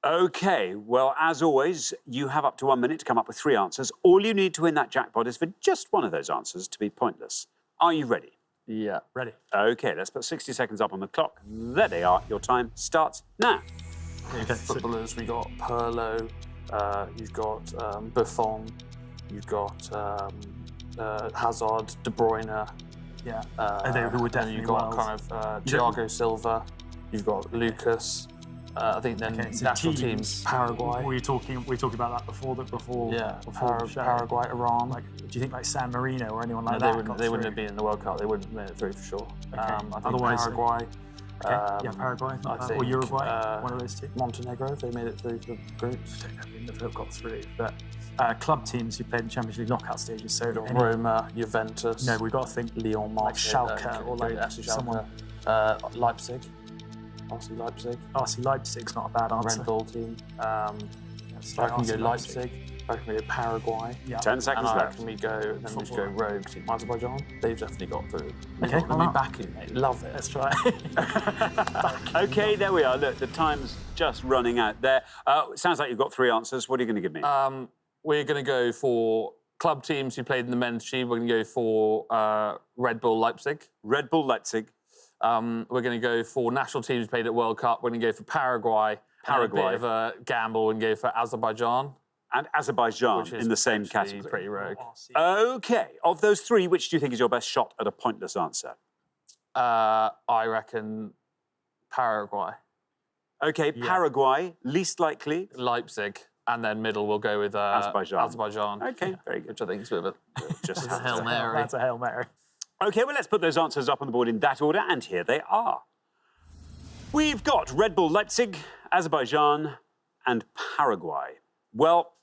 [SPEAKER 1] OK, well, as always, you have up to 1 minute to come up with 3 answers. All you need to win that jackpot is for just one of those answers to be pointless. Are you ready?
[SPEAKER 3] Yeah.
[SPEAKER 2] Ready.
[SPEAKER 1] OK, let's put 60 seconds up on the clock. There they are. Your time starts now.
[SPEAKER 2] Okay.
[SPEAKER 3] Footballers, we got Pirlo, you've got Buffon, you've got Hazard, De Bruyne.
[SPEAKER 2] Yeah. Who were definitely
[SPEAKER 3] you've got
[SPEAKER 2] Wales.
[SPEAKER 3] kind of Thiago Silva, you've got Lucas. I think then
[SPEAKER 2] So
[SPEAKER 3] national teams, Paraguay.
[SPEAKER 2] Were you talking about that before the show?
[SPEAKER 3] Paraguay, Iran.
[SPEAKER 2] Like, do you think like San Marino or anyone like
[SPEAKER 3] No,
[SPEAKER 2] that?
[SPEAKER 3] they wouldn't have been in the World Cup. They wouldn't have made it through for sure. I think
[SPEAKER 2] Otherwise,
[SPEAKER 3] Paraguay.
[SPEAKER 2] Paraguay.
[SPEAKER 3] I think
[SPEAKER 2] or Uruguay. One of those two.
[SPEAKER 3] Montenegro. They made it through the groups.
[SPEAKER 2] I don't know. They never have got through. But club teams who played in Champions League knockout stages. So
[SPEAKER 3] Roma, Juventus.
[SPEAKER 2] No, we've got to think
[SPEAKER 3] Lyon,
[SPEAKER 2] like Schalke or like someone.
[SPEAKER 3] Leipzig. RC Leipzig.
[SPEAKER 2] RC Leipzig's not a bad answer.
[SPEAKER 3] Red Bull team. I reckon we go Leipzig. I reckon we go Paraguay.
[SPEAKER 2] Yeah.
[SPEAKER 1] 10 seconds
[SPEAKER 3] And I
[SPEAKER 1] left.
[SPEAKER 3] reckon we go rogue team Azerbaijan. They've definitely got through.
[SPEAKER 2] Okay,
[SPEAKER 3] Let me back you, mate. Love it.
[SPEAKER 2] Let's try.
[SPEAKER 1] OK, there we are. Look, the time's just running out there. Sounds like you've got 3 answers. What are you going to give me?
[SPEAKER 3] We're going to go for club teams who played in the men's team. We're going to go for Red Bull Leipzig.
[SPEAKER 1] Red Bull Leipzig.
[SPEAKER 3] We're going to go for national teams who played at World Cup. We're going to go for Paraguay. And a bit of a gamble and go for Azerbaijan.
[SPEAKER 1] And Azerbaijan
[SPEAKER 3] Which is
[SPEAKER 1] in the same category.
[SPEAKER 3] Pretty rogue.
[SPEAKER 1] OK. Of those 3, which do you think is your best shot at a pointless answer?
[SPEAKER 3] I reckon Paraguay.
[SPEAKER 1] OK, Paraguay, least likely.
[SPEAKER 3] Leipzig. And then middle, we'll go with Azerbaijan.
[SPEAKER 1] OK, very good.
[SPEAKER 3] Which I think is a bit of a...
[SPEAKER 1] Just
[SPEAKER 3] a Hail Mary.
[SPEAKER 2] That's a Hail Mary.
[SPEAKER 1] OK, well, let's put those answers up on the board in that order, and here they are. We've got Red Bull Leipzig, Azerbaijan, and Paraguay. Well,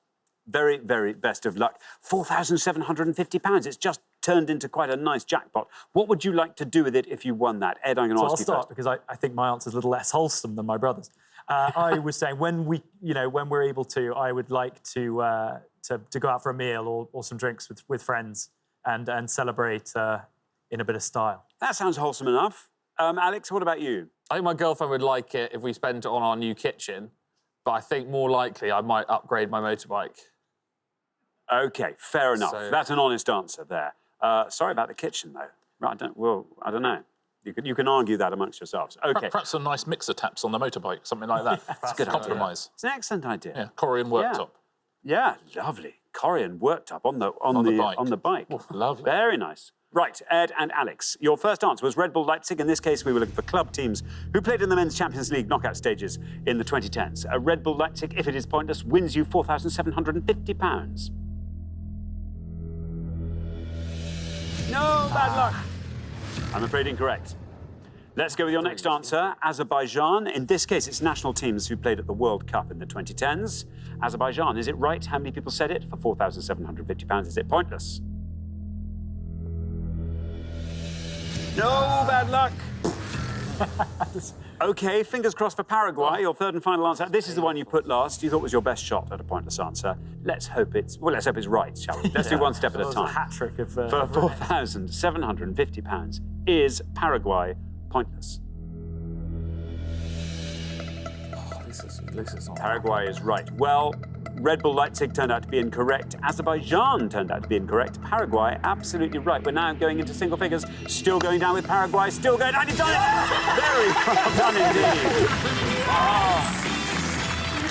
[SPEAKER 1] very, very best of luck. £4,750. It's just turned into quite a nice jackpot. What would you like to do with it if you won that? Ed, I'm going to ask you
[SPEAKER 2] I'll start
[SPEAKER 1] first.
[SPEAKER 2] because I think my answer's a little less wholesome than my brother's. I was saying when we're able to, I would like to go out for a meal or some drinks with friends and celebrate in a bit of style.
[SPEAKER 1] That sounds wholesome enough. Alex, what about you?
[SPEAKER 3] I think my girlfriend would like it if we spent it on our new kitchen, but I think more likely I might upgrade my motorbike.
[SPEAKER 1] OK, fair enough.
[SPEAKER 3] So-
[SPEAKER 1] That's an honest answer there. Sorry about the kitchen, though. Right, I don't know. You can argue that amongst yourselves. OK.
[SPEAKER 6] Perhaps some nice mixer taps on the motorbike, something like that. It's a good compromise.
[SPEAKER 1] It's an excellent idea.
[SPEAKER 6] Yeah, Corian worktop.
[SPEAKER 1] Yeah, lovely. Corian worktop on the
[SPEAKER 6] bike.
[SPEAKER 1] On the bike.
[SPEAKER 6] Oh, lovely.
[SPEAKER 1] Very nice. Right, Ed and Alex, your first answer was Red Bull Leipzig. In this case, we were looking for club teams who played in the Men's Champions League knockout stages in the 2010s. Red Bull Leipzig, if it is pointless, wins you £4,750. No, bad luck. I'm afraid incorrect. Let's go with your next answer, Azerbaijan. In this case, it's national teams who played at the World Cup in the 2010s. Azerbaijan, is it right? How many people said it? For £4,750, is it pointless? No, bad luck. OK, fingers crossed for Paraguay, your third and final answer. This is the one you put last. You thought was your best shot at a pointless answer. Let's hope it's right, shall we? Let's do one step at a time.
[SPEAKER 2] A hat trick of...
[SPEAKER 1] For £4,750, is Paraguay pointless? Paraguay is right. Well, Red Bull Leipzig turned out to be incorrect. Azerbaijan turned out to be incorrect. Paraguay, absolutely right. We're now going into single figures. Still going down with Paraguay. Still going down. You've done it! Very well done indeed. Oh.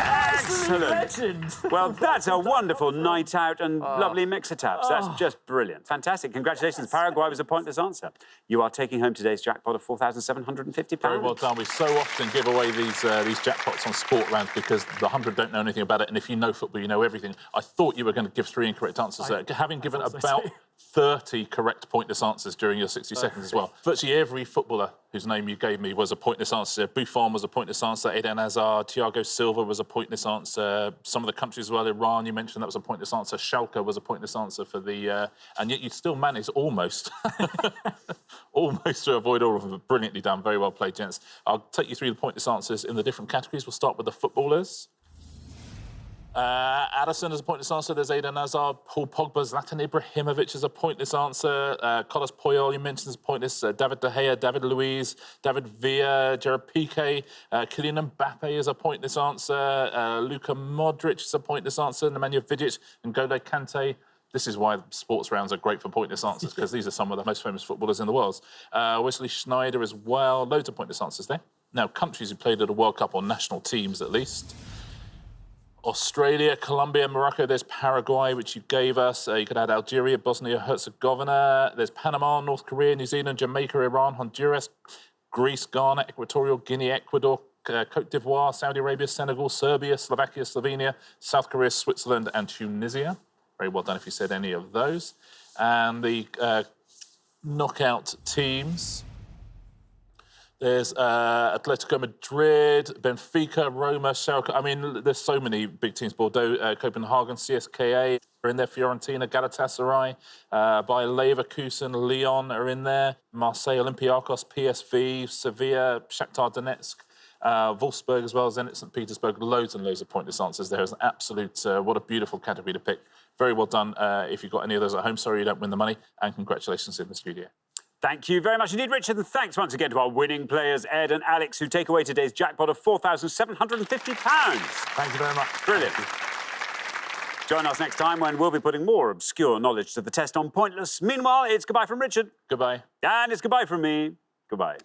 [SPEAKER 1] Excellent.
[SPEAKER 2] Legend.
[SPEAKER 1] Well, that's a wonderful night out and lovely mixer taps. That's just brilliant. Fantastic. Congratulations. Paraguay was a pointless answer. You are taking home today's jackpot of £4,750.
[SPEAKER 6] Very well done. We so often give away these jackpots on sport rounds because the 100 don't know anything about it, and if you know football, you know everything. I thought you were going to give 3 incorrect answers there. Having given about 30 correct pointless answers during your 60 seconds as well. Virtually every footballer whose name you gave me was a pointless answer. Buffon was a pointless answer. Eden Hazard, Thiago Silva was a pointless answer. Some of the countries as well, Iran, you mentioned that was a pointless answer. Schalke was a pointless answer for the... and yet you still managed almost, almost to avoid all of them. Brilliantly done. Very well played, gents. I'll take you through the pointless answers in the different categories. We'll start with the footballers. Addison is a pointless answer. There's Eden Hazard, Paul Pogba, Zlatan Ibrahimovic is a pointless answer. Carlos Puyol, you mentioned, is pointless. David De Gea, David Luiz, David Villa, Gerard Piqué. Kylian Mbappe is a pointless answer. Luka Modric is a pointless answer. Nemanja Vidic and N'Golo Kante. This is why sports rounds are great for pointless answers, because these are some of the most famous footballers in the world. Wesley Sneijder as well. Loads of pointless answers there. Now, countries who played at a World Cup, or national teams at least. Australia, Colombia, Morocco. There's Paraguay, which you gave us. You could add Algeria, Bosnia, Herzegovina. There's Panama, North Korea, New Zealand, Jamaica, Iran, Honduras, Greece, Ghana, Equatorial Guinea, Ecuador, Cote d'Ivoire, Saudi Arabia, Senegal, Serbia, Slovakia, Slovenia, South Korea, Switzerland, and Tunisia. Very well done if you said any of those. And the knockout teams. There's Atletico Madrid, Benfica, Roma, Schalke. I mean, there's so many big teams. Bordeaux, Copenhagen, CSKA are in there. Fiorentina, Galatasaray, Bayer Leverkusen, Lyon are in there. Marseille, Olympiacos, PSV, Sevilla, Shakhtar Donetsk, Wolfsburg as well, Zenit St. Petersburg. Loads and loads of pointless answers. There is an absolute, what a beautiful category to pick. Very well done. If you've got any of those at home, sorry you don't win the money. And congratulations in the studio.
[SPEAKER 1] Thank you very much indeed, Richard, and thanks once again to our winning players, Ed and Alex, who take away today's jackpot of £4,750.
[SPEAKER 2] Thank you very much.
[SPEAKER 1] Brilliant. Join us next time when we'll be putting more obscure knowledge to the test on Pointless. Meanwhile, it's goodbye from Richard.
[SPEAKER 6] Goodbye.
[SPEAKER 1] And it's goodbye from me. Goodbye.